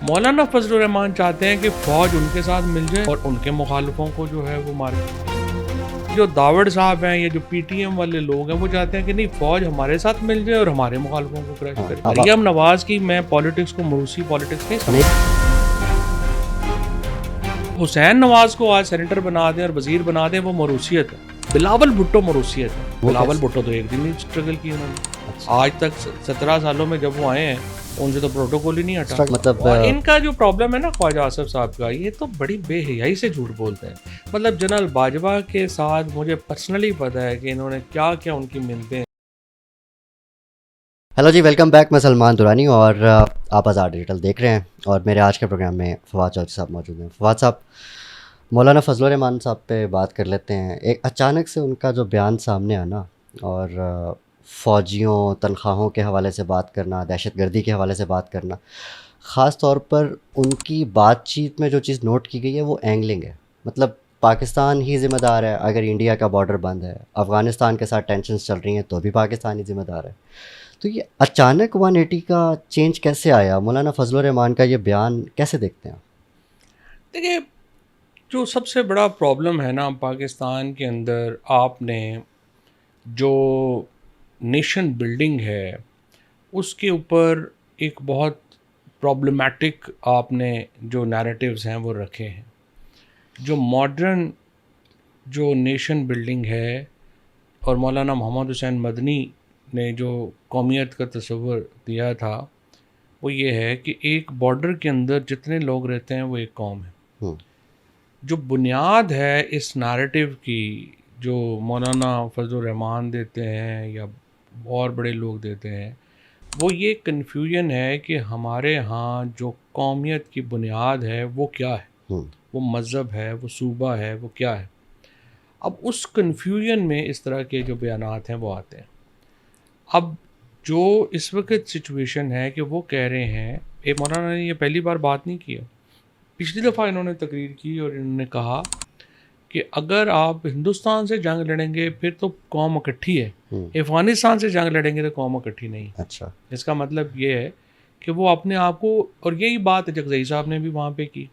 مولانا فضل الرحمان چاہتے ہیں کہ فوج ان کے ساتھ مل جائے اور ان کے مخالفوں کو جو ہے وہ مارے. جو داوڑ صاحب ہیں یا جو پی ٹی ایم والے لوگ ہیں وہ چاہتے ہیں کہ نہیں فوج ہمارے ساتھ مل جائے اور ہمارے مخالفوں کو کریش کرے. مریم نواز کی میں پالیٹکس کو موروثی پالیٹکس نہیں سمجھتا. حسین نواز کو آج سینیٹر بنا دیں اور وزیر بنا دیں وہ موروثیت ہے. بلاول بھٹو موروثیت ہے. بلاول بھٹو تو ایک دن ہی اسٹرگل کی انہوں نے. آج تک 17 سالوں میں جب وہ آئے ہیں ان سے تو پروٹوکول ہی نہیں ہٹا. مطلب ان کا جو پرابلم ہے نا خواجہ آصف صاحب کا, یہ تو بڑی بے حیائی سے جھوٹ بولتے ہیں. مطلب جنرل باجوہ کے ساتھ مجھے پرسنلی پتہ ہے کہ انہوں نے کیا کیا ان کی منتیں. ہیلو جی, ویلکم بیک. میں سلمان دورانی اور آپ آزاد ڈیجیٹل دیکھ رہے ہیں اور میرے آج کے پروگرام میں فواد چودھری صاحب موجود ہیں. فواد صاحب, مولانا فضل الرحمان صاحب پہ بات کر لیتے ہیں. ایک اچانک سے ان کا جو بیان سامنے آنا اور فوجیوں تنخواہوں کے حوالے سے بات کرنا, دہشت گردی کے حوالے سے بات کرنا, خاص طور پر ان کی بات چیت میں جو چیز نوٹ کی گئی ہے وہ اینگلنگ ہے. مطلب پاکستان ہی ذمہ دار ہے اگر انڈیا کا بارڈر بند ہے, افغانستان کے ساتھ ٹینشنز چل رہی ہیں تو بھی پاکستان ہی ذمہ دار ہے. تو یہ اچانک 180 کا چینج کیسے آیا؟ مولانا فضل الرحمان کا یہ بیان کیسے دیکھتے ہیں؟ دیکھیے, جو سب سے بڑا پرابلم ہے نا پاکستان کے اندر, آپ نے جو نیشن بلڈنگ ہے اس کے اوپر ایک بہت پرابلمیٹک آپ نے جو نیریٹیوز ہیں وہ رکھے ہیں. جو ماڈرن جو نیشن بلڈنگ ہے اور مولانا محمد حسین مدنی نے جو قومیت کا تصور دیا تھا وہ یہ ہے کہ ایک بارڈر کے اندر جتنے لوگ رہتے ہیں وہ ایک قوم ہے. جو بنیاد ہے اس نیریٹیو کی جو مولانا فضل الرحمان دیتے ہیں یا اور بڑے لوگ دیتے ہیں, وہ یہ کنفیوژن ہے کہ ہمارے ہاں جو قومیت کی بنیاد ہے وہ کیا ہے, وہ مذہب ہے, وہ صوبہ ہے, وہ کیا ہے. اب اس کنفیوژن میں اس طرح کے جو بیانات ہیں وہ آتے ہیں. اب جو اس وقت سچویشن ہے کہ وہ کہہ رہے ہیں, مولانا نے یہ پہلی بار بات نہیں کی ہے, پچھلی دفعہ انہوں نے تقریر کی اور انہوں نے کہا کہ اگر آپ ہندوستان سے جنگ لڑیں گے پھر تو قوم اکٹھی ہے, افغانستان سے جنگ لڑیں گے تو قوم اکٹھی نہیں. اچھا, اس کا مطلب یہ ہے کہ وہ اپنے آپ کو, اور یہی بات جگزئی صاحب نے بھی وہاں پہ کی.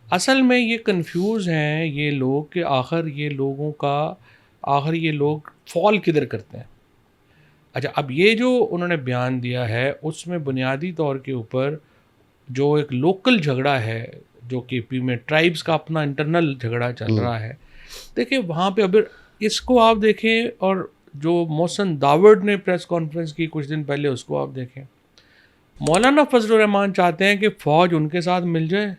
اصل میں یہ کنفیوز ہیں یہ لوگ کہ آخر یہ لوگ فال کدھر کرتے ہیں. اچھا, اب یہ جو انہوں نے بیان دیا ہے اس میں بنیادی طور کے اوپر جو ایک لوکل جھگڑا ہے جو کے پی میں ٹرائبز کا اپنا انٹرنل جھگڑا چل رہا ہے. دیکھیں وہاں پہ اب اس کو آپ دیکھیں, اور جو محسن داوڑ نے پریس کانفرنس کی کچھ دن پہلے اس کو آپ دیکھیں. مولانا فضل الرحمان چاہتے ہیں کہ فوج ان کے ساتھ مل جائے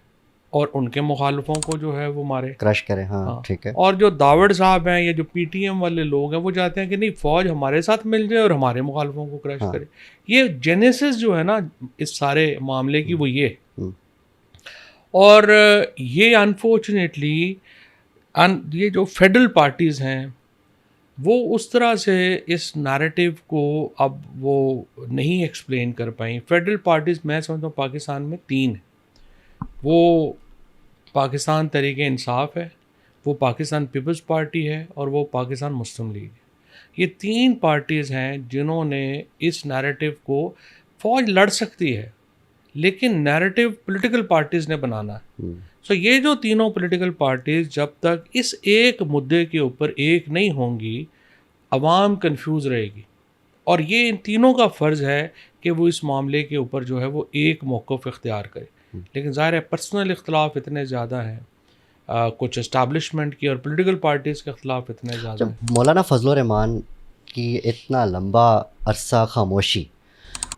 اور ان کے مخالفوں کو جو ہے وہ مارے, کرش کرے. ہاں ٹھیک ہے. اور جو داوڑ صاحب ہیں یا جو پی ٹی ایم والے لوگ ہیں وہ چاہتے ہیں کہ نہیں فوج ہمارے ساتھ مل جائے اور ہمارے مخالفوں کو کرش کرے. یہ جینیسس جو ہے نا اس سارے معاملے کی وہ یہ, اور یہ انفارچونیٹلی یہ جو فیڈرل پارٹیز ہیں وہ اس طرح سے اس نیریٹیو کو اب وہ نہیں ایکسپلین کر پائیں. فیڈرل پارٹیز میں سمجھتا ہوں پاکستان میں 3 ہیں. وہ پاکستان تحریک انصاف ہے, وہ پاکستان پیپلز پارٹی ہے اور وہ پاکستان مسلم لیگ ہے. یہ 3 پارٹیز ہیں جنہوں نے اس نیریٹیو کو, فوج لڑ سکتی ہے لیکن نیریٹیو پولیٹیکل پارٹیز نے بنانا ہے. سو یہ جو تینوں پولیٹیکل پارٹیز جب تک اس ایک مدعے کے اوپر ایک نہیں ہوں گی عوام کنفیوز رہے گی, اور یہ ان تینوں کا فرض ہے کہ وہ اس معاملے کے اوپر جو ہے وہ ایک موقف اختیار کرے. لیکن ظاہر ہے پرسنل اختلاف اتنے زیادہ ہیں, کچھ اسٹیبلشمنٹ کی اور پولیٹیکل پارٹیز کے اختلاف اتنے زیادہ ہیں. مولانا فضل الرحمان کی اتنا لمبا عرصہ خاموشی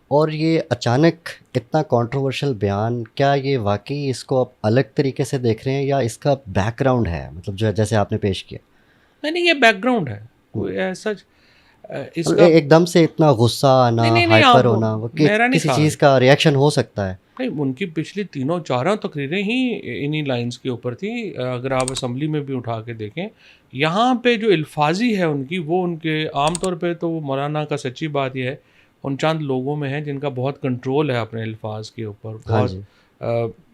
اور یہ اچانک اتنا کنٹروورشل بیان, کیا یہ واقعی اس کو آپ الگ طریقے سے دیکھ رہے ہیں یا اس کا بیک گراؤنڈ ہے, مطلب جو جیسے آپ نے پیش کیا؟ نہیں, یہ بیک گراؤنڈ ہے کوئی ایسا اس کا ایک دم سے اتنا غصہ آنا, ہائپر ہونا, کسی چیز کا ریئیکشن ہو سکتا ہے. نہیں, ان کی پچھلی 3-4 تقریریں ہی انہی لائنز کے اوپر تھی. اگر آپ اسمبلی میں بھی اٹھا کے دیکھیں, یہاں پہ جو الفاظی ہے ان کی وہ ان کے عام طور پہ تو مولانا کا سچی بات یہ ہے ان چند لوگوں میں ہے جن کا بہت کنٹرول ہے اپنے الفاظ کے اوپر.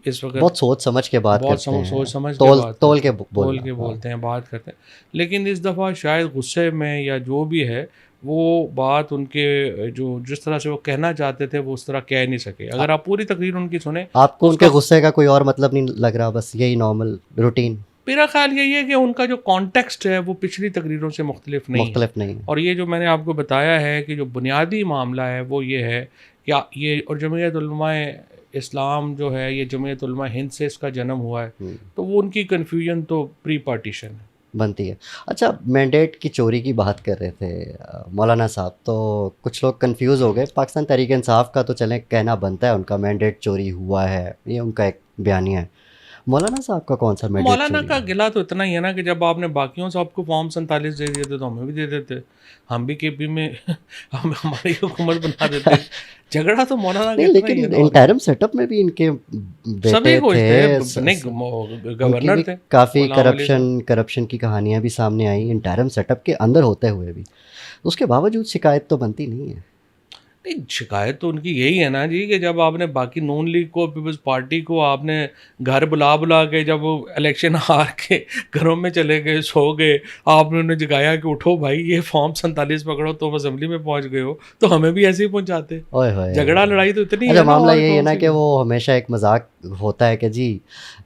اس وقت بہت سوچ سمجھ کے بات کرتے ہیں, سوچ سمجھ تول کے بولتے ہیں, بات کرتے ہیں. لیکن اس دفعہ شاید غصے میں یا جو بھی ہے وہ بات ان کے جو جس طرح سے وہ کہنا چاہتے تھے وہ اس طرح کہہ نہیں سکے. اگر آپ پوری تقریر ان کی سنیں, آپ کو اس ان کے کا غصے کا کوئی اور مطلب نہیں لگ رہا, بس یہی نارمل روٹین میرا خیال یہی ہے کہ ان کا جو کانٹیکسٹ ہے وہ پچھلی تقریروں سے مختلف نہیں ہے. مختلف نہیں ہے. اور یہ جو میں نے آپ کو بتایا ہے کہ جو بنیادی معاملہ ہے وہ یہ ہے کہ یہ, اور جمعیت علماء اسلام جو ہے یہ جمعیت علماء ہند سے اس کا جنم ہوا ہے, تو وہ ان کی کنفیوژن تو پری پارٹیشن ہے بنتی ہے. اچھا, مینڈیٹ کی چوری کی بات کر رہے تھے مولانا صاحب, تو کچھ لوگ کنفیوز ہو گئے. پاکستان تحریک انصاف کا تو چلیں کہنا بنتا ہے ان کا مینڈیٹ چوری ہوا ہے, یہ ان کا ایک بیانیہ ہے. مولانا صاحب کا کون سا مینڈیٹ مولانا چوری کا ہے؟ گلا تو اتنا ہی ہے نا کہ جب آپ نے باقیوں سے آپ کو فارم 47 دے دیتے تو ہمیں بھی دے دیتے, ہم بھی کے پی میں ہم ہماری حکومت بنا دیتے. جھگڑا تو مولانا کا نہیں, اتنا ہی لیکن ہے نا. انٹرم سیٹ اپ میں بھی ان کے سبھی بیٹے کچھ تھے, تھے, ان کی گورنر بھی تھے کافی غلام علی صاحب. کرپشن کی کہانیاں بھی سامنے آئیں انٹرم سیٹ اپ کے اندر ہوتے ہوئے بھی. اس کے باوجود شکایت تو بنتی نہیں ہے. نہیں, شکایت تو ان کی یہی ہے نا جی کہ جب آپ نے باقی نون لیگ کو, پیپلز پارٹی کو آپ نے گھر بلا کے جب وہ الیکشن ہار کے گھروں میں چلے گئے, سو گئے, آپ نے انہیں جگایا کہ اٹھو بھائی یہ فارم 47 پکڑو, تو اسمبلی میں پہنچ گئے ہو, تو ہمیں بھی ایسے ہی پہنچاتے. اوئے ہوئے. جھگڑا لڑائی تو اتنی اچھا, ہے نا. معاملہ اور یہی ہے کون نا سی کہ وہ ہمیشہ ایک مذاق ہوتا ہے کہ جی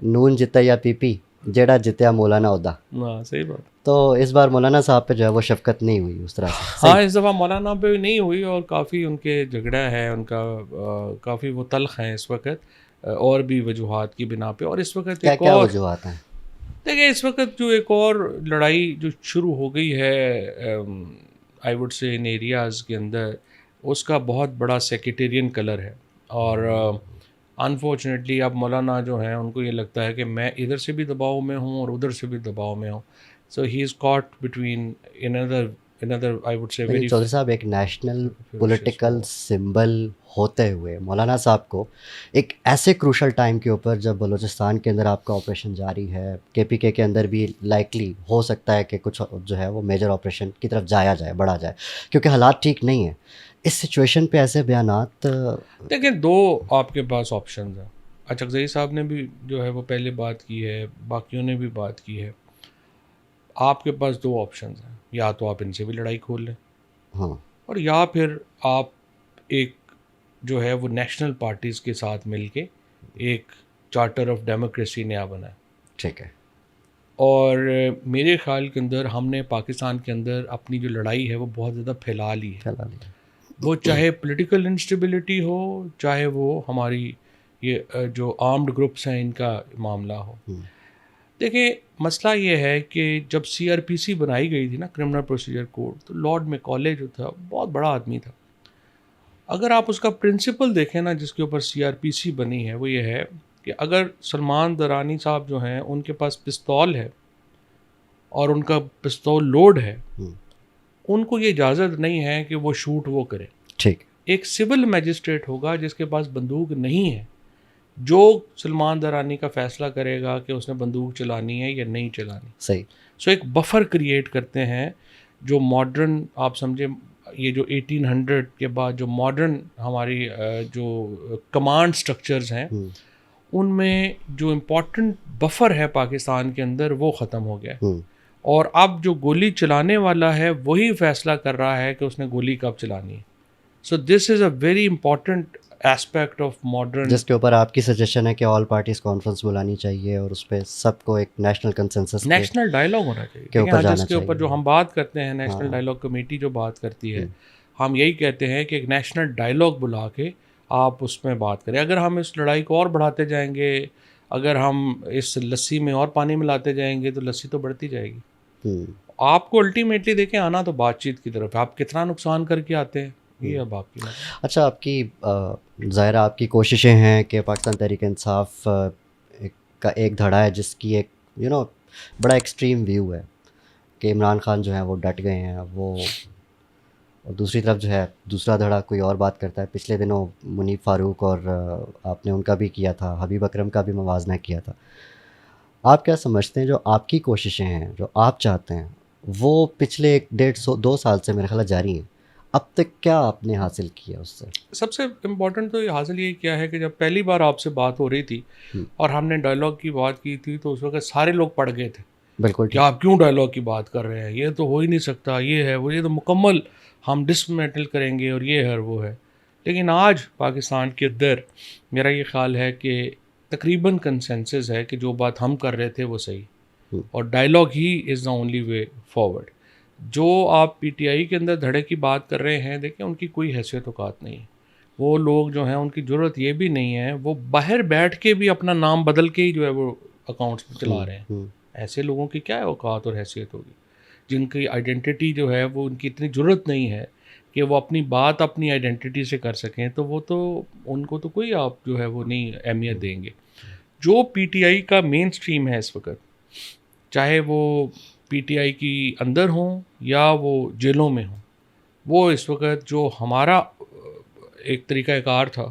نون جتا یا پی پی, جیڑا جتیا مولانا عہدہ. ہاں صحیح بات. تو اس بار مولانا صاحب پہ جو ہے وہ شفقت نہیں ہوئی اس طرح سے. ہاں اس دفعہ مولانا پہ نہیں ہوئی, اور کافی ان کے جھگڑا ہے ان کا, کافی وہ تلخ ہیں اس وقت, اور بھی وجوہات کی بنا پہ. اور اس وقت کیا ایک کیا اور وجوہات ہیں؟ دیکھیں اس وقت جو ایک اور لڑائی جو شروع ہو گئی ہے I would say in areas کے اندر, اس کا بہت بڑا سیکٹیرین کلر ہے. اور انفارچونیٹلی اب مولانا جو ہیں ان کو یہ لگتا ہے کہ میں ادھر سے بھی دباؤ میں ہوں اور ادھر سے بھی دباؤ میں ہوں. So he is caught between another I would say لیکن very چودھری صاحب ایک national ferocious political war. Symbol ہوتے ہوئے مولانا صاحب کو ایک ایسے کروشل ٹائم کے اوپر جب بلوچستان کے اندر آپ کا آپریشن جاری ہے, کے پی کے اندر بھی لائکلی ہو سکتا ہے کہ کچھ جو ہے وہ میجر آپریشن کی طرف جایا جائے, بڑھا جائے, کیونکہ حالات ٹھیک نہیں ہیں. اس سچویشن پہ ایسے بیانات, دیکھیں دو آپ کے پاس آپشنز ہیں. اچکزئی صاحب نے بھی جو ہے وہ پہلے بات کی ہے, باقیوں نے بھی بات کی ہے. آپ کے پاس دو آپشنز ہیں, یا تو آپ ان سے بھی لڑائی کھول لیں, ہاں, اور یا پھر آپ ایک جو ہے وہ نیشنل پارٹیز کے ساتھ مل کے ایک چارٹر آف ڈیموکریسی نیا بنائیں. ٹھیک ہے. اور میرے خیال کے اندر ہم نے پاکستان کے اندر اپنی جو لڑائی ہے وہ بہت زیادہ پھیلا لی ہے. چلا لیا. وہ چاہے پولیٹیکل انسٹیبلٹی ہو, چاہے وہ ہماری یہ جو آرمڈ گروپس ہیں ان کا معاملہ ہو. دیکھیں مسئلہ یہ ہے کہ جب سی آر پی سی بنائی گئی تھی نا, کرمنل پروسیجر کوڈ, تو لارڈ میکالے جو تھا بہت بڑا آدمی تھا. اگر آپ اس کا پرنسپل دیکھیں نا جس کے اوپر سی آر پی سی بنی ہے, وہ یہ ہے کہ اگر سلمان درانی صاحب جو ہیں ان کے پاس پستول ہے اور ان کا پستول لوڈ ہے, ان کو یہ اجازت نہیں ہے کہ وہ شوٹ وہ کرے. ٹھیک. ایک سول میجسٹریٹ ہوگا جس کے پاس بندوق نہیں ہے, جو سلمان درانی کا فیصلہ کرے گا کہ اس نے بندوق چلانی ہے یا نہیں چلانی. صحیح. سو ایک بفر کریٹ کرتے ہیں جو ماڈرن, آپ سمجھے یہ جو 1800 کے بعد جو ماڈرن ہماری جو کمانڈ سٹرکچرز ہیں ان میں جو امپورٹنٹ بفر ہے پاکستان کے اندر وہ ختم ہو گیا. اور اب جو گولی چلانے والا ہے وہی فیصلہ کر رہا ہے کہ اس نے گولی کب چلانی ہے. So this is a very important aspect of modern, جس کے اوپر آپ کی سجیشن ہے کہ آل پارٹیز کانفرنس بلانی چاہیے اور اس پہ سب کو ایک نیشنل کنسنسس نیشنل ڈائلاگ ہونا چاہیے کے اوپر جانا جس کے اوپر چاہیے. جو ہم بات کرتے ہیں نیشنل ڈائلاگ کمیٹی جو بات کرتی ہے, ہم یہی کہتے ہیں کہ ایک نیشنل ڈائلاگ بلا کے آپ اس میں بات کریں. اگر ہم اس لڑائی کو اور بڑھاتے جائیں گے, اگر ہم اس لسی میں اور پانی ملاتے جائیں گے تو لسی تو بڑھتی جائے گی. آپ کو الٹیمیٹلی دیکھیں آنا تو بات چیت کی طرف ہے, آپ کتنا نقصان کر کے آتے ہیں یہ اب آپ کی. اچھا, آپ کی ظاہر آپ کی کوششیں ہیں کہ پاکستان تحریک انصاف کا ایک دھڑا ہے جس کی ایک بڑا ایکسٹریم ویو ہے کہ عمران خان جو ہیں وہ ڈٹ گئے ہیں وہ, اور دوسری طرف جو ہے دوسرا دھڑا کوئی اور بات کرتا ہے. پچھلے دنوں منیب فاروق اور آپ نے ان کا بھی کیا تھا, حبیب اکرم کا بھی موازنہ کیا تھا. آپ کیا سمجھتے ہیں جو آپ کی کوششیں ہیں, جو آپ چاہتے ہیں, وہ پچھلے 1.5-2 سال سے میرے خیال جاری ہیں, اب تک کیا آپ نے حاصل کیا اس سے؟ سب سے امپورٹنٹ تو یہ حاصل یہ کیا ہے کہ جب پہلی بار آپ سے بات ہو رہی تھی اور ہم نے ڈائلاگ کی بات کی تھی تو اس وقت سارے لوگ پڑ گئے تھے بالکل کہ آپ کیوں ڈائلاگ کی بات کر رہے ہیں, یہ تو ہو ہی نہیں سکتا, یہ ہے وہ, یہ تو مکمل ہم ڈسمینٹل کریں گے اور یہ ہے وہ ہے. لیکن آج پاکستان کے اندر میرا یہ خیال ہے کہ تقریباً کنسنسس ہے کہ جو بات ہم کر رہے تھے وہ صحیح, اور dialogue he is the only way forward. جو آپ پی ٹی آئی کے اندر دھڑے کی بات کر رہے ہیں, دیکھیں ان کی کوئی حیثیت اوقات نہیں. وہ لوگ جو ہیں ان کی ضرورت یہ بھی نہیں ہے, وہ باہر بیٹھ کے بھی اپنا نام بدل کے ہی جو ہے وہ اکاؤنٹس چلا رہے ہیں. ایسے لوگوں کی کیا اوقات اور حیثیت ہوگی جن کی آئیڈینٹی جو ہے وہ ان کی اتنی ضرورت نہیں ہے کہ وہ اپنی بات اپنی آئیڈینٹی سے کر سکیں, تو وہ تو ان کو تو کوئی آپ جو ہے وہ نہیں اہمیت دیں گے. جو پی ٹی آئی کا مین اسٹریم ہے اس وقت, چاہے وہ پی ٹی آئی کی اندر ہوں یا وہ جیلوں میں ہوں, وہ اس وقت جو ہمارا ایک طریقہ کار تھا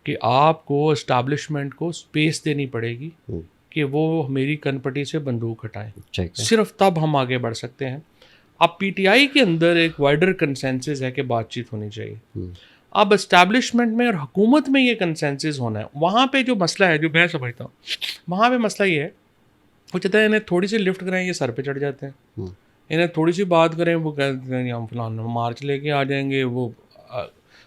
کہ آپ کو اسٹیبلشمنٹ کو اسپیس دینی پڑے گی کہ وہ میری کنپٹی سے بندوق ہٹائیں, صرف تب ہم آگے بڑھ سکتے ہیں. اب پی ٹی آئی کے اندر ایک وائڈر کنسنسس ہے کہ بات چیت ہونی چاہیے. اب اسٹیبلشمنٹ میں اور حکومت میں یہ کنسنسس ہونا ہے. وہاں پہ جو مسئلہ ہے, جو میں سمجھتا ہوں وہاں پہ مسئلہ یہ ہے, وہ چاہتے ہیں انہیں تھوڑی سی لفٹ کریں یہ سر پہ چڑھ جاتے ہیں, انہیں تھوڑی سی بات کریں وہ کہتے ہیں ہم فلاں مارچ لے کے آ جائیں گے, وہ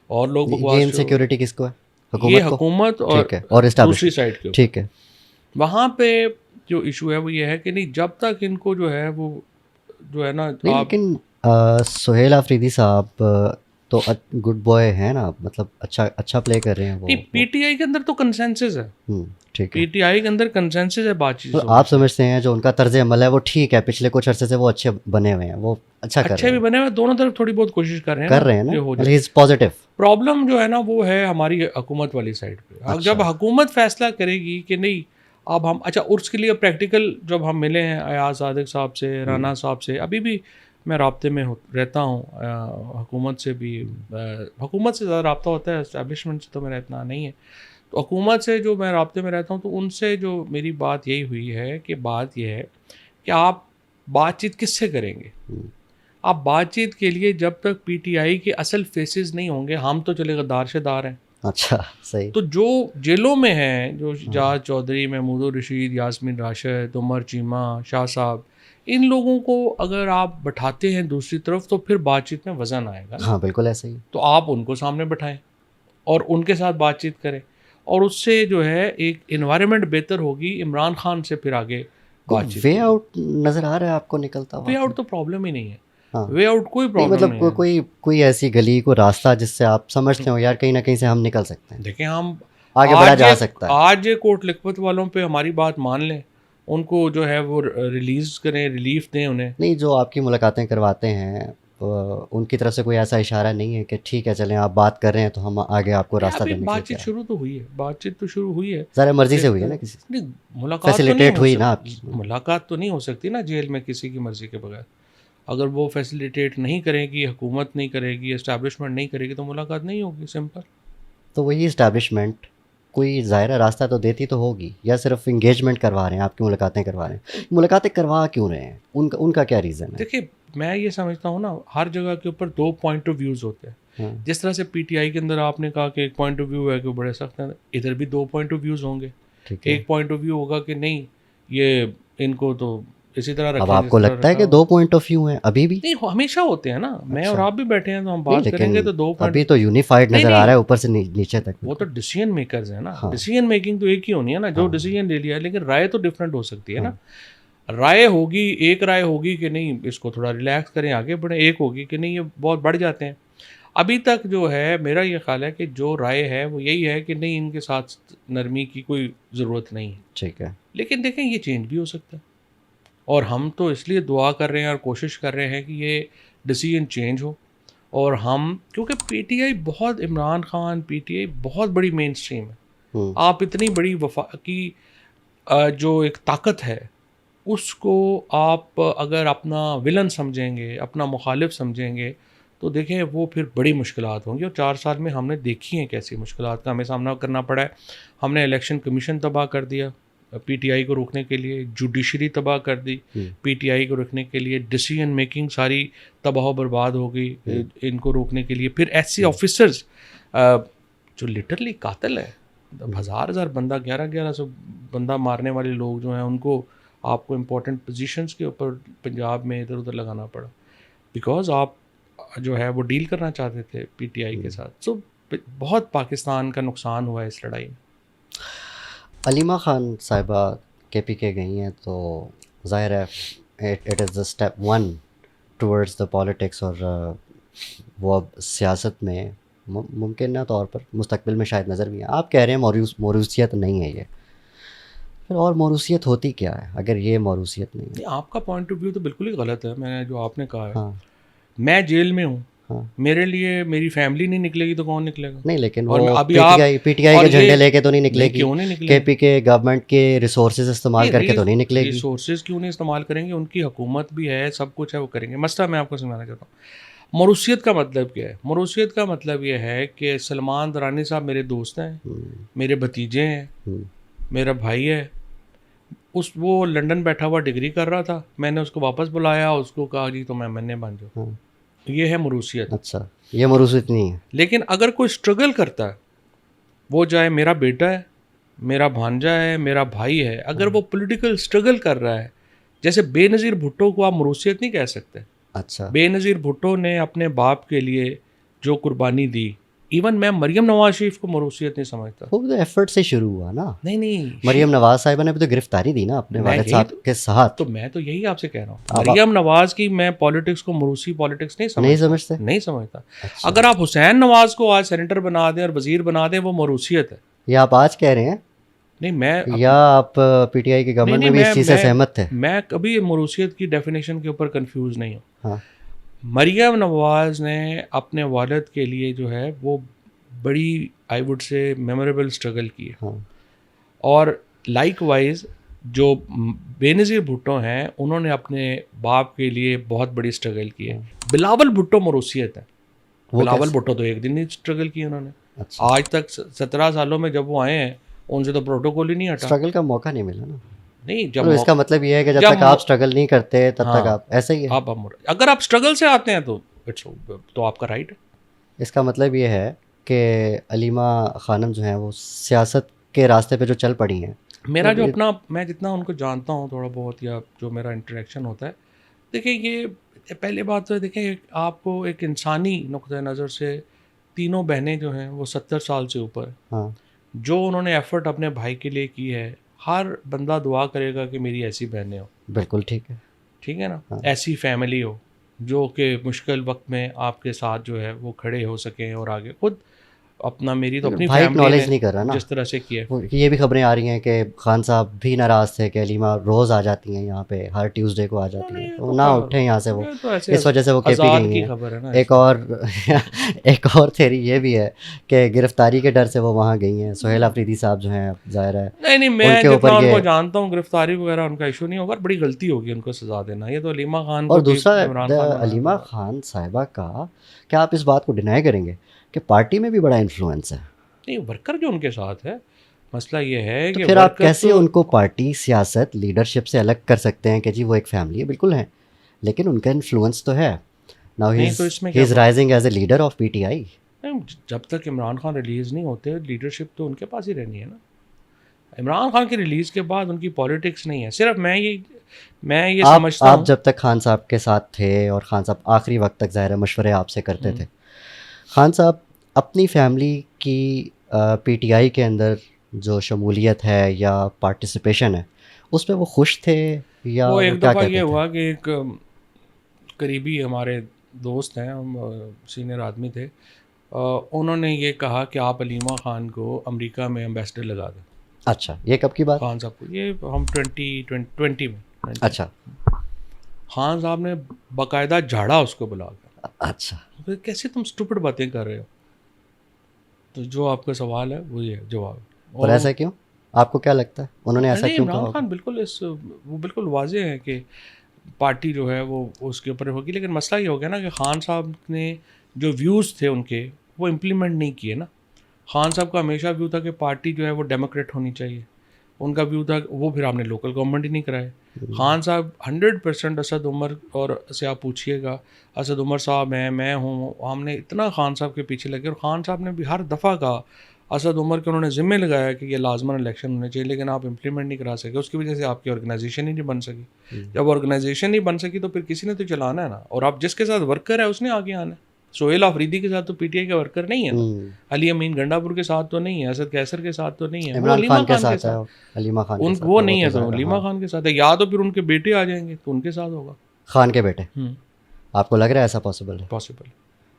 اور لوگ بکواس. انسیکیورٹی کس کو ہے؟ یہ حکومت اور دوسری سائڈ کے. ٹھیک ہے, وہاں پہ جو ایشو ہے وہ یہ ہے کہ نہیں, جب تک ان کو جو ہے وہ جو ہے نا. لیکن سہیل آفریدی صاحب تو گڈ بوائے ہیں نا, مطلب اچھا پلے کر رہے ہیں. وہ پی ٹی آئی کے اندر تو کنسنسس ہے, ٹھیک ہے, پی ٹی آئی کے اندر کنسنسس ہے بات چیت. آپ سمجھتے ہیں جو ان کا طرز عمل ہے وہ ٹھیک ہے, پچھلے کچھ عرصے سے وہ اچھے بنے ہوئے ہیں, وہ اچھے بھی بنے ہوئے, دونوں طرف تھوڑی بہت کوشش کر رہے ہیں نا. پازیٹیو پرابلم جو ہے نا وہ ہے ہماری حکومت والی سائڈ پہ. جب حکومت فیصلہ کرے گی کہ نہیں اب ہم, اچھا اس کے لیے پریکٹیکل جب ہم ملے ہیں ایاز صادق صاحب سے, رانا صاحب سے, ابھی بھی میں رابطے میں رہتا ہوں حکومت سے بھی. حکومت سے زیادہ رابطہ ہوتا ہے, اسٹیبلشمنٹ سے تو میرا اتنا نہیں ہے. تو حکومت سے جو میں رابطے میں رہتا ہوں تو ان سے جو میری بات یہی ہوئی ہے کہ بات یہ ہے کہ آپ بات چیت کس سے کریں گے. آپ بات چیت کے لیے جب تک پی ٹی آئی کے اصل فیسز نہیں ہوں گے, ہم تو چلے غدار سے دار ہیں. اچھا صحیح. تو جو جیلوں میں ہیں, جو جاز چودھری, محمود الرشید, یاسمین راشد, عمر چیمہ, شاہ صاحب, ان لوگوں کو اگر آپ بٹھاتے ہیں دوسری طرف تو پھر بات چیت میں وزن آئے گا. ہاں بالکل ایسا ہی. تو آپ ان کو سامنے بٹھائیں اور ان کے ساتھ بات چیت کریں, اور اس سے جو ہے ایک انوائرمنٹ بہتر ہوگی. عمران خان سے پھر آگے بات چیت. وے آؤٹ نظر آ رہا ہے آپ کو نکلتا ہوا؟ وے آؤٹ تو پرابلم ہی نہیں ہے. وے آؤٹ کوئی پرابلم مطلب نہیں ہے. کوئی ایسی گلی, کوئی راستہ جس سے آپ سمجھتے ہو یار کہیں نہ کہیں سے ہم نکل سکتے ہیں, دیکھیں ہم آگے بڑھا جا سکتا ہے. آج کوٹ لکھپت والوں پہ ہماری بات مان لیں, ان کو جو ہے وہ ریلیز کریں, ریلیف دیں انہیں. نہیں, جو آپ کی ملاقاتیں کرواتے ہیں ان کی طرف سے کوئی ایسا اشارہ نہیں ہے کہ ٹھیک ہے چلیں آپ بات کر رہے ہیں تو ہم آگے آپ کو راستہ دینے کے لیے. بات چیت شروع تو ہوئی ہے, بات چیت تو شروع ہوئی ہے, ذرا مرضی سے ہوئی ہے نا, کسی ملاقات فیسیلیٹیٹ ہوئی نا آپ کی. ملاقات تو نہیں ہو سکتی نا جیل میں کسی کی مرضی کے بغیر. اگر وہ فیسیلیٹیٹ نہیں کرے گی, حکومت نہیں کرے گی, اسٹیبلشمنٹ نہیں کرے گی, تو ملاقات نہیں ہوگی, سمپل. تو وہی اسٹیبلشمنٹ کوئی ظاہرہ راستہ تو دیتی تو ہوگی, یا صرف انگیجمنٹ کروا رہے ہیں, آپ کی ملاقاتیں کروا رہے ہیں. ملاقاتیں کروا کیوں رہے ہیں, ان کا کیا ریزن ہے؟ دیکھیے میں یہ سمجھتا ہوں نا, ہر جگہ کے اوپر دو پوائنٹ آف ویوز ہوتے ہیں. جس طرح سے پی ٹی آئی کے اندر آپ نے کہا کہ ایک پوائنٹ آف ویو ہے کہ وہ بڑے سخت ہیں, ادھر بھی دو پوائنٹ آف ویوز ہوں گے. ایک پوائنٹ آف ویو ہوگا کہ نہیں یہ ان کو تو اسی طرح رکھیں. اب آپ کو لگتا ہے کہ دو پوائنٹ آف ویو ہیں ابھی بھی؟ نہیں, ہمیشہ ہوتے ہیں نا. میں اور آپ بھی بیٹھے ہیں تو ہم بات کریں گے تو دو پوائنٹ. ابھی تو یونیفائڈ نظر آ رہا ہے اوپر سے نیچے تک. وہ تو ڈیسیژن میکرز ہیں نا, ڈیسیژن میکنگ تو ایک ہی ہونی ہے نا, جو ڈیسیژن لے لیا ہے, لیکن رائے تو ڈفرینٹ ہو سکتی ہے نا. رائے ہوگی, ایک رائے ہوگی کہ نہیں اس کو تھوڑا ریلیکس کریں, آگے بڑھیں. ایک ہوگی کہ نہیں یہ بہت بڑھ جاتے ہیں. ابھی تک جو ہے میرا یہ خیال ہے کہ جو رائے ہے وہ یہی ہے کہ نہیں ان کے ساتھ نرمی کی کوئی ضرورت نہیں ہے. ٹھیک ہے, لیکن دیکھیں یہ چینج بھی ہو سکتا ہے, اور ہم تو اس لیے دعا کر رہے ہیں اور کوشش کر رہے ہیں کہ یہ ڈیسیژن چینج ہو. اور ہم کیونکہ پی ٹی آئی بہت, Imran Khan, P T I بہت بڑی مین اسٹریم ہے. آپ اتنی بڑی وفا کی جو ایک طاقت ہے اس کو آپ اگر اپنا ولن سمجھیں گے, اپنا مخالف سمجھیں گے, تو دیکھیں وہ پھر بڑی مشکلات ہوں گی. اور 4 سال میں ہم نے دیکھی ہیں کیسی مشکلات کا ہمیں سامنا کرنا پڑا ہے. ہم نے الیکشن کمیشن تباہ کر دیا پی ٹی آئی کو روکنے کے لیے, جوڈیشری تباہ کر دی پی ٹی آئی کو روکنے کے لیے, ڈیسیژن میکنگ ساری تباہ و برباد ہو گئی ان کو روکنے کے لیے. پھر ایسے آفیسرز جو لٹرلی قاتل ہے, 1000 بندہ, 1100 بندہ مارنے والے لوگ جو ہیں ان کو آپ کو امپورٹنٹ پوزیشنز کے اوپر پنجاب میں ادھر ادھر لگانا پڑا بیکاز آپ جو ہے وہ ڈیل کرنا چاہتے تھے پی ٹی آئی کے ساتھ. سو بہت پاکستان کا نقصان ہوا ہے اس لڑائی میں. علیمہ خان صاحبہ کے پی کے گئی ہیں تو ظاہر ہے it is the step one towards the politics, اور وہ اب سیاست میں ممکنہ طور پر مستقبل میں شاید نظر بھی آئے. آپ کہہ رہے ہیں موروثیت نہیں ہے یہ, پھر اور موروثیت ہوتی کیا ہے اگر یہ موروثیت نہیں ہے؟ آپ کا پوائنٹ آف ویو تو بالکل ہی غلط ہے. میں نے جو آپ نے کہا ہے, ہاں میں جیل میں ہوں, ہاں میرے لیے میری فیملی نہیں نکلے گی تو کون نکلے گا؟ نہیں, لیکن اور وہ ابھی پی ٹی آئی کے جھنڈے لے کے تو نہیں نکلے گی, کیوں نہیں نکلے کے پی کے گورنمنٹ کے ریسورسز استعمال کر کے تو نہیں نکلے گی. ریسورسز کیوں نہیں استعمال کریں گے؟ ان کی حکومت بھی ہے, سب کچھ ہے, وہ کریں گے. مسئلہ میں آپ کو سمجھانا چاہتا ہوں موروثیت کا مطلب کیا ہے. موروثیت کا مطلب یہ ہے کہ سلمان درانی صاحب میرے دوست ہیں, میرے بھتیجے ہیں, میرا بھائی ہے. وہ لنڈن بیٹھا ہوا ڈگری کر رہا تھا, میں نے اس کو واپس بلایا, اس کو کہا جی تو میں مننے بن جاؤ. یہ ہے موروثیت. اچھا, یہ موروثیت نہیں ہے. لیکن اگر کوئی اسٹرگل کرتا ہے, وہ چاہے میرا بیٹا ہے, میرا بھانجا ہے, میرا بھائی ہے, اگر وہ پولیٹیکل اسٹرگل کر رہا ہے, جیسے بے نظیر بھٹو کو آپ موروثیت نہیں کہہ سکتے. اچھا, بے نظیر بھٹو نے اپنے باپ کے لیے جو قربانی دی, ایون میں مریم نواز شریف کو موروثیت نہیں سمجھتا. وہ تو ایفرٹ سے شروع ہوا نا. نہیں, مریم نواز صاحبہ نے بھی تو گرفتاری دی نا اپنے والد صاحب کے ساتھ. تو میں تو یہی آپ سے کہہ رہا ہوں, مریم نواز کی میں پالیٹکس کو موروثی پالیٹکس نہیں سمجھتا. اگر آپ حسین نواز کو آج سینیٹر بنا دیں اور وزیر بنا دیں, وہ موروثیت ہے. یہ آپ آج کہہ رہے ہیں؟ نہیں, میں یا آپ پی ٹی آئی کے گورنمنٹ میں بھی اس چیز سے سہمت تھے؟ میں کبھی موروثیت کی ڈیفینیشن کے اوپر کنفیوز نہیں ہوں. ہاں, مریم نواز نے اپنے والد کے لیے جو ہے وہ بڑی I would say memorable struggle کی ہے. اور لائک وائز جو بے نظیر بھٹو ہیں, انہوں نے اپنے باپ کے لیے بہت بڑی اسٹرگل کی ہے. بلاول بھٹو موروثیت ہے. بلاول بھٹو تو ایک دن ہی اسٹرگل کی انہوں نے. آج تک 17 سالوں میں جب وہ آئے ہیں, ان سے تو پروٹوکول ہی نہیں ہٹا. اسٹرگل کا موقع نہیں ملا نا. نہیں, جب اس کا مطلب یہ ہے کہ جب تک آپ اسٹرگل نہیں کرتے تب تک آپ ایسے ہی ہیں. اگر آپ اسٹرگل سے آتے ہیں تو آپ کا رائٹ ہے. اس کا مطلب یہ ہے کہ علیمہ خانم جو ہیں وہ سیاست کے راستے پہ جو چل پڑی ہیں. میرا جو اپنا, میں جتنا ان کو جانتا ہوں تھوڑا بہت, یا جو میرا انٹریکشن ہوتا ہے, دیکھیں یہ پہلے بات تو دیکھیں آپ کو ایک انسانی نقطۂ نظر سے تینوں بہنیں جو ہیں وہ 70 سال سے اوپر, جو انہوں نے ایفرٹ اپنے بھائی کے لیے کی ہے, ہر بندہ دعا کرے گا کہ میری ایسی بہنیں ہو. بالکل ٹھیک ہے, ٹھیک ہے نا, ایسی فیملی ہو جو کہ مشکل وقت میں آپ کے ساتھ جو ہے وہ کھڑے ہو سکیں, اور آگے خود اپنا, میری تو اپنی فیملی نہیں کر رہا نا جس طرح سے کیا. یہ بھی خبریں آ رہی ہیں کہ خان صاحب بھی ناراض تھے کہ علیمہ روز آ جاتی ہیں یہاں پہ, ہر ٹیوزڈے کو آ جاتی ہیں, تو نہ اٹھیں یہاں سے وہ, اس وجہ سے وہ کے پی گئی ہیں. ایک اور تھیری یہ بھی ہے کہ گرفتاری کے ڈر سے وہ وہاں گئی ہیں. سہیل آفریدی صاحب جو ہیں, ظاہر ہے نہیں, میں جتنا ان کو جانتا ہوں گرفتاری وغیرہ ان کا ایشو نہیں ہوگا, بڑی غلطی ہوگی ان کو سزا دینا. یہ تو علیمہ خان کو, اور دوسرا علیمہ خان صاحبہ کا, کیا آپ اس بات کو ڈینائی کریں گے کہ پارٹی میں بھی بڑا انفلوئنس ہے؟ نہیں, ورکر جو ان کے ساتھ ہے, مسئلہ یہ ہے کہ پھر آپ کیسے ان کو پارٹی, سیاست, لیڈرشپ سے الگ کر سکتے ہیں کہ جی وہ ایک فیملی ہے؟ بالکل ہیں, لیکن ان کا انفلوئنس تو ہے. Now he is rising as a leader of P T I. جب تک عمران خان ریلیز نہیں ہوتے, لیڈرشپ تو ان کے پاس ہی رہنی ہے نا. عمران خان کی ریلیز کے بعد ان کی پالیٹکس نہیں ہے. صرف میں یہ سمجھتا ہوں, آپ جب تک خان صاحب کے ساتھ تھے, اور خان صاحب آخری وقت تک ظاہر مشورے آپ سے کرتے تھے, خان صاحب اپنی فیملی کی پی ٹی آئی کے اندر جو شمولیت ہے یا پارٹیسپیشن ہے, اس پہ وہ خوش تھے یا وہ ایک دفعہ یہ ہوا کہ ایک قریبی ہمارے دوست ہیں, سینئر آدمی تھے, انہوں نے یہ کہا کہ آپ علیمہ خان کو امریکہ میں ایمبیسڈر لگا دیں. اچھا, یہ کب کی بات؟ خان صاحب کو, یہ ہم 2020 میں. اچھا, خان صاحب نے باقاعدہ جھاڑا اس کو بلا کر. اچھا, کیسے تم اسٹوپڈ باتیں کر رہے ہو؟ تو جو آپ کا سوال ہے وہ یہ جواب. اور ایسا کیوں؟ آپ کو کیا لگتا ہے انہوں نے ایسا کیوں کہا؟ عمران خان وہ بالکل واضح ہے کہ پارٹی جو ہے وہ اس کے اوپر ہوگی, لیکن مسئلہ یہ ہو گیا نا کہ خان صاحب نے جو ویوز تھے ان کے, وہ امپلیمنٹ نہیں کیے نا. خان صاحب کا ہمیشہ ویو تھا کہ پارٹی جو ہے وہ ڈیموکریٹ ہونی چاہیے, ان کا ویو تھا وہ, پھر آپ نے لوکل گورنمنٹ ہی نہیں کرائے. خان صاحب 100% اسد عمر اور سے آپ پوچھیے گا, اسد عمر صاحب ہیں, میں ہوں, ہم نے اتنا خان صاحب کے پیچھے لگے, اور خان صاحب نے بھی ہر دفعہ کہا اسد عمر کے انہوں نے ذمہ لگایا کہ یہ لازماً الیکشن ہونے چاہیے، لیکن آپ امپلیمنٹ نہیں کرا سکے، اس کی وجہ سے آپ کی آرگنائزیشن ہی نہیں بن سکی. جب آرگنائزیشن نہیں بن سکی تو پھر کسی نے تو چلانا ہے نا، اور آپ جس کے ساتھ ورکر ہے اس نے آگے آنا ہے. سہیل آفریدی کے ساتھ تو پی ٹی آئی کے ورکر نہیں ہے نا، علی امین گنڈا پور کے ساتھ تو نہیں ہے، اسد کیسر کے ساتھ تو نہیں ہے، وہ عمران علیمہ خان کے خان کے ساتھ ہے، ساتھ علیمہ خان کے ساتھ وہ ہے، نہیں ہے، تو ظاہر علیمہ ہاں خان کے ساتھ ہے، یا تو پھر ان کے بیٹے آ جائیں گے تو ان کے ساتھ ہوگا. خان کے بیٹے. آپ کو لگ رہا ہے ایسا پاسبل ہے پاسبل.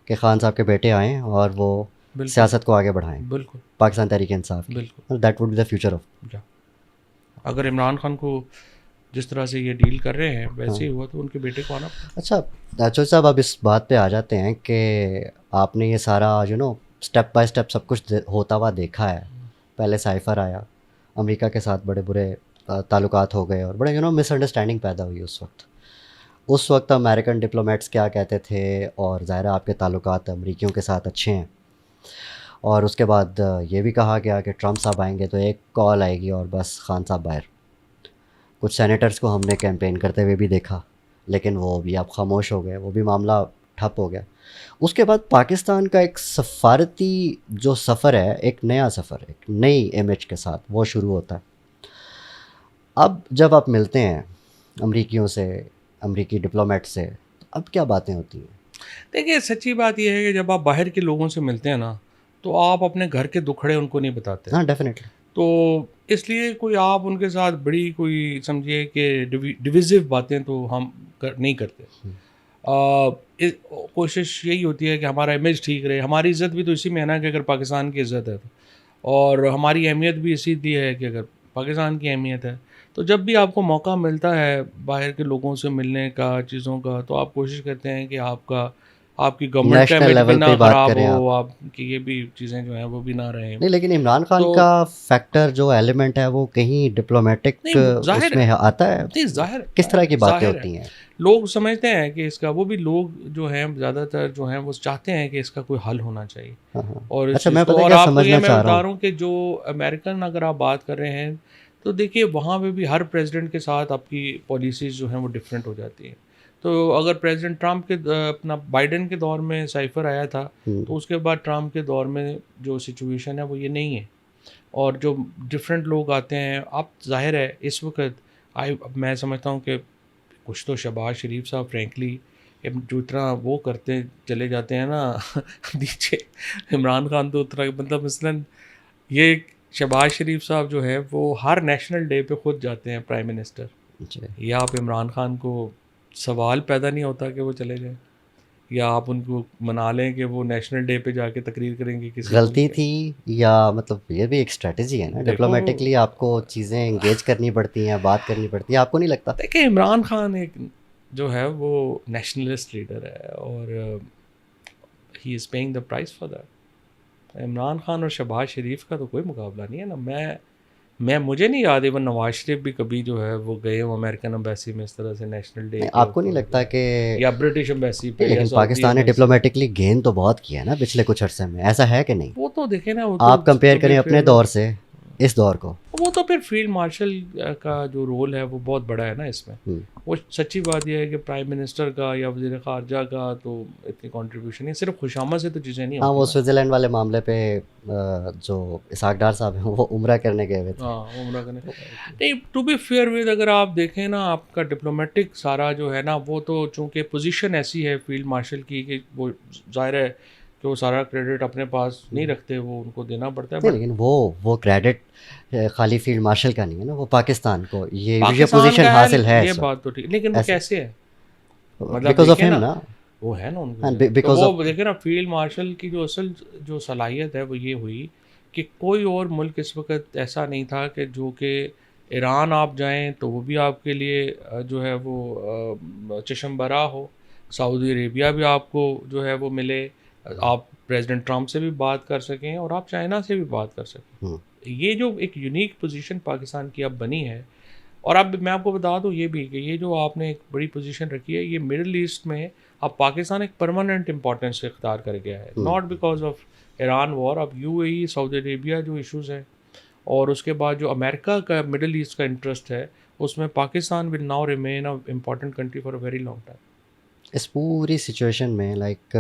کہ خان صاحب کے بیٹے آئیں اور وہ بالکل سیاست کو آگے بڑھائیں بالکل پاکستان تحریک انصاف کی؟ بالکل. That would be the future of. اگر عمران خان کو جس طرح سے یہ ڈیل کر رہے ہیں ویسے ہی ہوا تو ان کے بیٹے کو آنا پڑا. اچھا چوہدری صاحب، اب اس بات پہ آ جاتے ہیں کہ آپ نے یہ سارا اسٹیپ بائی اسٹیپ سب کچھ ہوتا ہوا دیکھا ہے. پہلے سائفر آیا، امریکہ کے ساتھ بڑے برے تعلقات ہو گئے اور بڑے مس انڈرسٹینڈنگ پیدا ہوئی. اس وقت امریکن ڈپلومیٹس کیا کہتے تھے، اور ظاہر ہے آپ کے تعلقات امریکیوں کے ساتھ اچھے ہیں. اور اس کے بعد یہ بھی کہا گیا کہ ٹرمپ صاحب آئیں گے تو ایک کال آئے گی اور بس خان صاحب باہر. کچھ سینیٹرز کو ہم نے کیمپین کرتے ہوئے بھی دیکھا، لیکن وہ بھی اب خاموش ہو گئے، وہ بھی معاملہ ٹھپ ہو گیا. اس کے بعد پاکستان کا ایک سفارتی جو سفر ہے، ایک نیا سفر، ایک نئی امیج کے ساتھ وہ شروع ہوتا ہے. اب جب آپ ملتے ہیں امریکیوں سے، امریکی ڈپلومیٹ سے، اب کیا باتیں ہوتی ہیں؟ دیکھیے سچی بات یہ ہے کہ جب آپ باہر کے لوگوں سے ملتے ہیں نا تو آپ اپنے گھر کے دکھڑے ان کو نہیں بتاتے. ہاں ڈیفینیٹلی. تو اس لیے کوئی آپ ان کے ساتھ بڑی کوئی سمجھیے کہ ڈویزو باتیں تو ہم نہیں کرتے. کوشش یہی ہوتی ہے کہ ہمارا امیج ٹھیک رہے. ہماری عزت بھی تو اسی میں ہے نا کہ اگر پاکستان کی عزت ہے تو، اور ہماری اہمیت بھی اسی لیے ہے کہ اگر پاکستان کی اہمیت ہے تو جب بھی آپ کو موقع ملتا ہے باہر کے لوگوں سے ملنے کا، چیزوں کا، تو آپ کوشش کرتے ہیں کہ آپ کی گورنمنٹ کا نیشنل امیج بھی لیول نہ پہ بات خراب کریں ہو، آپ کی یہ بھی چیزیں جو ہیں وہ بھی نہ رہیں. نہیں، لیکن عمران خان تو کا فیکٹر جو ایلیمنٹ ہے وہ کہیں ڈپلومیٹک نہیں اس ظاہر میں آتا ہے. نہیں ظاہر کس طرح کی باتیں ظاہر ہے. ہوتی ہیں؟ لوگ سمجھتے ہیں کہ اس کا، وہ بھی لوگ جو ہیں زیادہ تر جو ہیں وہ چاہتے ہیں کہ اس کا کوئی حل ہونا چاہیے. اور اس اچھا، چیز میں کو، پتہ اور کیا آپ کو یہ سمجھنا میں چاہ بتا رہا رہا ہوں کہ جو امریکن اگر آپ بات کر رہے ہیں تو دیکھیے وہاں پہ بھی ہر پریزیڈنٹ کے ساتھ آپ کی پالیسیز جو ہیں وہ ڈفرینٹ ہو جاتی ہیں. تو اگر پریزیڈنٹ ٹرمپ کے اپنا بائیڈن کے دور میں سائفر آیا تھا تو اس کے بعد ٹرمپ کے دور میں جو سچویشن ہے وہ یہ نہیں ہے، اور جو ڈفرینٹ لوگ آتے ہیں. اب ظاہر ہے اس وقت میں سمجھتا ہوں کہ کچھ تو شہباز شریف صاحب فرینکلی جو اتنا وہ کرتے چلے جاتے ہیں نا نیچے، عمران خان تو اتنا مطلب مثلاً یہ شہباز شریف صاحب جو ہے وہ ہر نیشنل ڈے پہ خود جاتے ہیں پرائم منسٹر. یا آپ عمران خان کو سوال پیدا نہیں ہوتا کہ وہ چلے جائیں، یا آپ ان کو منا لیں کہ وہ نیشنل ڈے پہ جا کے تقریر کریں گے کسی غلطی تھی، یا مطلب یہ بھی ایک اسٹریٹجی ہے نا، ڈپلومیٹکلی آپ کو چیزیں انگیج کرنی پڑتی ہیں، بات کرنی پڑتی ہے. آپ کو نہیں لگتا؟ دیکھیں عمران خان ایک جو ہے وہ نیشنلسٹ لیڈر ہے، اور he is paying the price for that. Imran Khan اور شہباز شریف کا تو کوئی مقابلہ نہیں ہے نا. مجھے نہیں یاد ایون نواز شریف بھی کبھی جو ہے وہ گئے ہوں امریکن امبیسی میں اس طرح سے نیشنل ڈے. آپ کو نہیں لگتا کہ یا برٹش امبیسی پہ، لیکن پاکستان نے ڈپلومیٹکلی گین تو بہت کیا ہے نا پچھلے کچھ عرصے میں، ایسا ہے کہ نہیں؟ وہ تو دیکھیں نا، آپ کمپیئر کریں اپنے دور سے اس دور کو. وہ تو پھر فیلڈ مارشل کا جو رول ہے وہ بہت بڑا ہے نا اس میں. وہ سچی بات یہ ہے کہ پرائم منسٹر کا یا وزیر خارجہ کا تو اتنی کنٹریبیوشن نہیں، صرف خوشامد سے تو چیزیں نہیں ہوتی. ہاں، وہ سوئٹزرلینڈ والے معاملے پہ جو اسحاق ڈار صاحب ہیں وہ عمرہ کرنے گئے ہوئے تھے. ہاں عمرہ کرنے نہیں. ٹو بی فیئر ود، اگر آپ دیکھیں نا آپ کا ڈپلومیٹک سارا جو ہے نا وہ تو چونکہ پوزیشن ایسی ہے فیلڈ مارشل کی کہ وہ ظاہر ہے کہ وہ سارا کریڈٹ اپنے پاس نہیں رکھتے، وہ ان کو دینا پڑتا ہے. لیکن وہ کریڈٹ خالی فیلڈ مارشل کا نہیں ہے نا، وہ پاکستان کو یہ پاکستان پوزیشن کا حاصل ہے. یہ بات تو ٹھیک، لیکن وہ کیسے ہے؟ بیکاز آف ہم نا، وہ ہے نا ان بیکاز کو. وہ دیکھیں نا فیلڈ مارشل کی جو اصل جو صلاحیت ہے وہ یہ ہوئی کہ کوئی اور ملک اس وقت ایسا نہیں تھا کہ جو کہ ایران آپ جائیں تو وہ بھی آپ کے لیے جو ہے وہ چشم برا ہو، سعودی عربیہ بھی آپ کو جو ہے وہ ملے، آپ پریزیڈنٹ ٹرمپ سے بھی بات کر سکیں اور آپ چائنا سے بھی بات کر سکیں. یہ جو ایک یونیک پوزیشن پاکستان کی اب بنی ہے. اور اب میں آپ کو بتا دوں یہ بھی کہ یہ جو آپ نے ایک بڑی پوزیشن رکھی ہے، یہ مڈل ایسٹ میں اب پاکستان ایک پرماننٹ امپورٹنس اختیار کر گیا ہے، ناٹ بیکاز آف ایران وار. اب یو اے ای، سعودی عربیہ جو ایشوز ہیں، اور اس کے بعد جو امریکہ کا مڈل ایسٹ کا انٹرسٹ ہے، اس میں Pakistan will now remain a important country for a very long time. اس پوری سچویشن میں like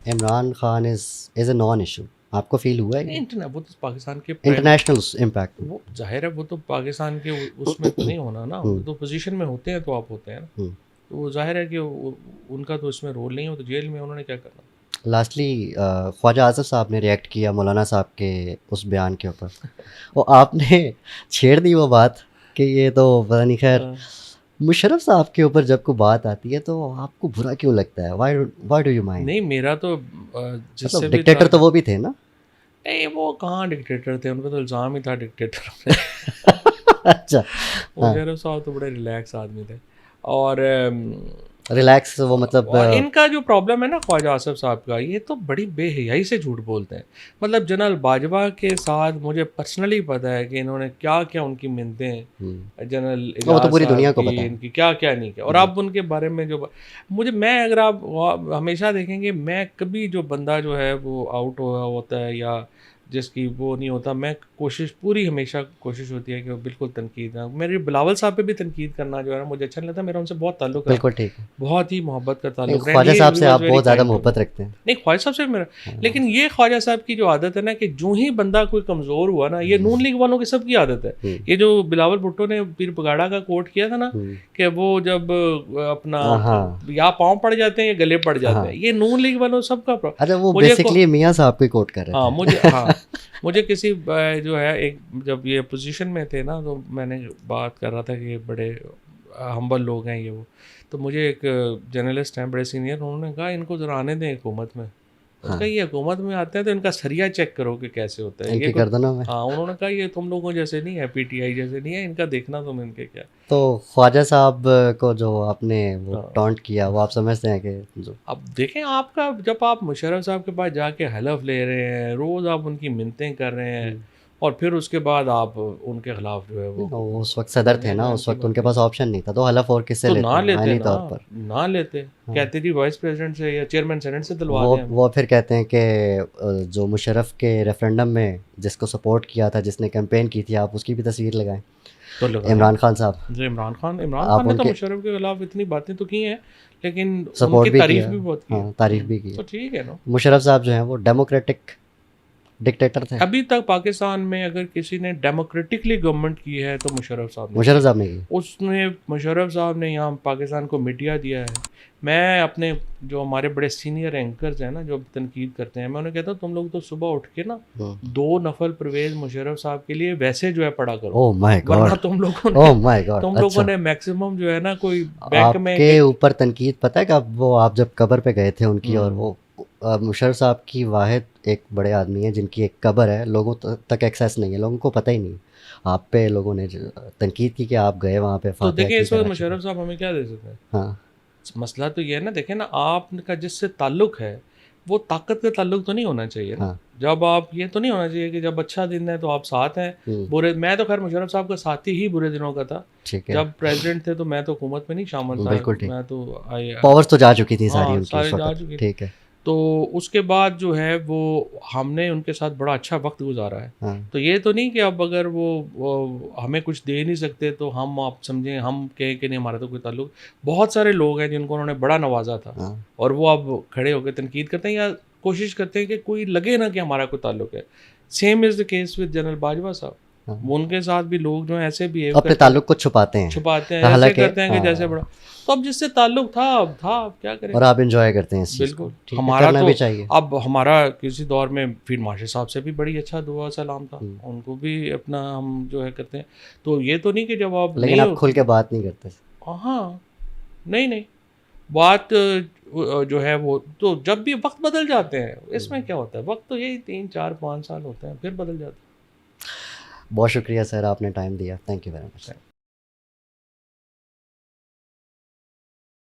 Imran Khan is a non issue. آپ کو فیل ہوا ہے وہ تو پاکستان کے انٹرنیشنل امپیکٹ؟ وہ ظاہر ہے وہ تو پاکستان کے اس میں تو نہیں ہونا نا, وہ تو پوزیشن میں ہوتے ہیں تو آپ ہوتے ہیں نا, تو وہ ظاہر ہے کہ ان کا تو اس میں رول نہیں ہو, تو جیل میں انہوں نے کیا کرنا. لاسٹلی خواجہ آصف صاحب نے ریئیکٹ کیا مولانا صاحب کے اس بیان کے اوپر, وہ آپ نے چھیڑ دی وہ بات کہ یہ تو پتہ نہیں. خیر, مشرف صاحب کے اوپر جب کوئی بات آتی ہے تو آپ کو برا کیوں لگتا ہے؟ Why do you mind? نہیں میرا تو جس سے ڈکٹیٹر تو وہ بھی تھے نا. نہیں وہ کہاں ڈکٹیٹر تھے, ان پہ تو الزام ہی تھا ڈکٹیٹر. اچھا, مشرف صاحب تو بڑے ریلیکس آدمی تھے, اور ریلیکس وہ مطلب ان کا جو پرابلم ہے نا خواجہ آصف صاحب کا, یہ تو بڑی بے حیائی سے جھوٹ بولتے ہیں. مطلب جنرل باجوہ کے ساتھ مجھے پرسنلی پتہ ہے کہ انہوں نے کیا کیا ان کی منتیں ہیں, جنرل وہ تو پوری دنیا کو پتہ ہے ان کی کیا کیا نہیں کیا. اور آپ ان کے بارے میں جو میں اگر آپ ہمیشہ دیکھیں گے, میں کبھی جو بندہ جو ہے وہ آؤٹ ہوا ہوتا ہے یا جس کی وہ نہیں ہوتا, میں پوری ہمیشہ کوشش ہوتی ہے کہ وہ بالکل تنقید نہ. میری بلاول صاحب پہ بھی تنقید کرنا جو ہے نا مجھے اچھا نہیں لگتا, میرا ان سے بہت تعلق ہے, بالکل ٹھیک ہے, بہت ہی محبت کا تعلق ہے. خواجہ صاحب سے آپ بہت زیادہ محبت رکھتے ہیں. نہیں خواجہ صاحب سے میرا, لیکن یہ خواجہ صاحب کی جو عادت ہے نا کہ جو ہی بندہ کوئی کمزور ہوا نا, یہ نون لیگ والوں کی سب کی عادت ہے. یہ جو بلاول بھٹو نے پیر پگاڑا کا کوٹ کیا تھا نا کہ وہ جب اپنا یا پاؤں پڑ جاتے ہیں یا گلے پڑ جاتے ہیں, یہ نون لیگ والوں سب کا. اچھا, وہ بیسیکلی میاں صاحب کو کوٹ کر رہے تھے. مجھے کسی جو ہے ایک جب یہ پوزیشن میں تھے نا, تو میں نے بات کر رہا تھا کہ بڑے ہمبل لوگ ہیں یہ وہ, تو مجھے ایک جرنلسٹ ہیں بڑے سینئر, انہوں نے کہا ان کو ذرا آنے دیں حکومت میں. اس کا یہ حکومت میں آتے ہیں تو ان کا سریا چیک کرو کہ کیسے ہوتا ہے یہ گردنوں میں. ہاں انہوں نے کہا یہ تم لوگوں جیسے نہیں ہے, پی ٹی آئی جیسے نہیں ہے, ان کا دیکھنا تم ان کے کیا. تو خواجہ صاحب کو جو آپ نے وہ ٹونٹ کیا, وہ آپ سمجھتے ہیں کہ اب دیکھیں آپ کا جب آپ مشرف صاحب کے پاس جا کے حلف لے رہے ہیں, روز آپ ان کی منتیں کر رہے ہیں, اور پھر اس کے بعد آپ ان کے خلاف جو ہے وہ اس وقت صدر تھے نا, اس وقت ان کے پاس آپشن نہیں تھا, تو حلف اور کس سے نہ لیتے کہتے تھی وائس پریزیڈنٹ سے یا چیئرمین سینٹ سے دلوا دیں. وہ پھر کہتے ہیں کہ جو مشرف کے ریفرینڈم میں جس کو سپورٹ کیا تھا, جس نے کیمپین کی تھی, آپ اس کی بھی تصویر لگائیں. عمران خان صاحب, عمران خان نے تو مشرف کے خلاف اتنی باتیں تو کی ہیں, لیکن ان کی تعریف بھی بہت کی, تعریف بھی کی. تو ٹھیک ہے نا. مشرف صاحب جو ہیں وہ ڈیموکریٹک ڈکٹیٹر تھے. ابھی تک پاکستان میں اگر کسی نے ڈیموکریٹکلی گورنمنٹ کی ہے تو مشرف صاحب نے کی. اس نے مشرف صاحب نے یہاں پاکستان کو میڈیا دیا ہے. میں اپنے جو ہمارے بڑے سینئر اینکرز ہیں نا جو تنقید کرتے ہیں, میں انہیں کہتا ہوں تم لوگ تو صبح اٹھ کے نا 2 نفل پرویز مشرف صاحب کے لیے ویسے جو ہے پڑھا کرو, ورنہ تم لوگوں نے میکسیمم جو ہے نا کوئی بینک میں کے اوپر تنقید. پتہ ہے کہ وہ آپ جب قبر پہ گئے تھے ان کی, اور وہ مشرف صاحب کی واحد ایک بڑے آدمی ہیں جن کی ایک قبر ہے, لوگوں تک ایکسیس نہیں ہے, لوگوں کو پتہ ہی نہیں. آپ پہ لوگوں نے تنقید کی کہ آپ گئے وہاں پہ. تو دیکھیں اس وقت مشرف صاحب ہمیں کیا دے سکتے ہیں. ہاں مسئلہ تو یہ ہے نا, دیکھیں نا آپ کا جس سے تعلق ہے وہ طاقت کا تعلق تو نہیں ہونا چاہیے نا. جب آپ یہ تو نہیں ہونا چاہیے کہ جب اچھا دن ہے تو آپ ساتھ ہیں, برے. میں تو خیر مشرف صاحب کا ساتھی ہی برے دنوں کا تھا. جب پریزیڈنٹ تھے تو میں تو حکومت میں نہیں شامل تھا, میں تو پاورز تو جا چکی تھی ساری جا چکی. ٹھیک ہے. تو اس کے بعد جو ہے وہ ہم نے ان کے ساتھ بڑا اچھا وقت گزارا ہے. تو یہ تو نہیں کہ اب اگر وہ ہمیں کچھ دے نہیں سکتے تو ہم آپ سمجھیں ہم کہیں کہ نہیں ہمارا تو کوئی تعلق. بہت سارے لوگ ہیں جن کو انہوں نے بڑا نوازا تھا, اور وہ اب کھڑے ہو کے تنقید کرتے ہیں یا کوشش کرتے ہیں کہ کوئی لگے نا کہ ہمارا کوئی تعلق ہے. Same is the case with general Bajwa صاحب. ان کے ساتھ بھی لوگ جو ہیں ایسے بھی اپنے تعلق کو چھپاتے ہیں ایسے کرتے ہیں کہ جیسے بڑا. تو اب جس سے تعلق تھا اب تھا, اب کیا کریں, اور آپ انجوائے کرتے ہیں. بالکل ہمارا تو اب ہمارا کسی دور میں فیلڈ مارشل صاحب سے بھی بڑی اچھا دعا سلام تھا, ان کو بھی اپنا ہم جو ہے کرتے ہیں. تو یہ تو نہیں کہ جب آپ لیکن آپ کھل کے بات نہیں کرتے. ہاں نہیں بات جو ہے وہ تو جب بھی وقت بدل جاتے ہیں, اس میں کیا ہوتا ہے, وقت تو یہی 3 4 5 سال ہوتے ہیں, پھر بدل جاتے ہیں. بہت شکریہ سر, آپ نے ٹائم دیا. Thank you very much.